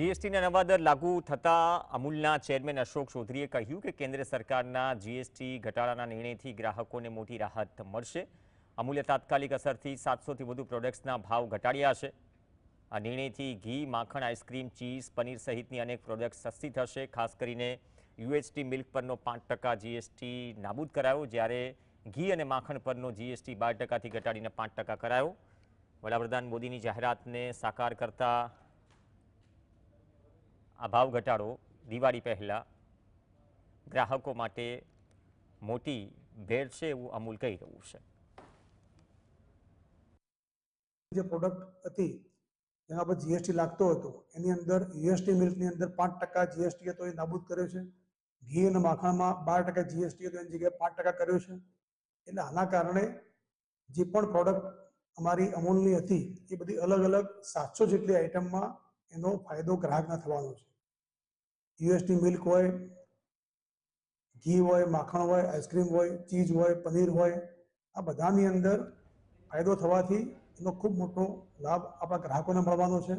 જીએસટીના નવા દર લાગુ થતાં અમૂલના ચેરમેન અશોક ચૌધરીએ કહ્યું કે કેન્દ્ર સરકારના જીએસટી ઘટાડાના નિર્ણયથી ગ્રાહકોને મોટી રાહત મળશે। અમૂલે તાત્કાલિક અસરથી 700થી વધુ પ્રોડક્ટ્સના ભાવ ઘટાડ્યા છે। આ નિર્ણયથી ઘી, માખણ, આઈસ્ક્રીમ, ચીઝ, પનીર સહિતની અનેક પ્રોડક્ટ સસ્તી થશે। ખાસ કરીને યુએચટી મિલ્ક પરનો 5% જીએસટી નાબૂદ કરાયો, જ્યારે ઘી અને માખણ પરનો જીએસટી 12%થી ઘટાડીને 5% કરાયો। વડાપ્રધાન મોદીની જાહેરાતને સાકાર કરતા આ ભાવ ઘટાડો દિવાળી પહેલા ગ્રાહકો માટે મોટી ભેટ છે એવું અમૂલ કહી રહ્યું છે। જે પ્રોડક્ટ હતી એના પર જીએસટી લાગતો હતો એની અંદર યુએસટી મિલ્કની અંદર 5% જીએસટી હતો એ નાબૂદ કર્યો છે। ઘી અને માખણમાં 12% જીએસટી હતો એની જગ્યાએ 5% કર્યો છે। એટલે આના કારણે જે પણ પ્રોડક્ટ અમારી અમૂલની હતી એ બધી અલગ અલગ 700 જેટલી આઇટમમાં એનો ફાયદો ગ્રાહકને થવાનો છે। યુએસટી મિલ્ક હોય, ઘી હોય, માખણ હોય, આઈસ્ક્રીમ હોય, ચીઝ હોય, પનીર હોય, આ બધાની અંદર ફાયદો થવાથી એનો ખૂબ મોટો લાભ આપણા ગ્રાહકોને મળવાનો છે।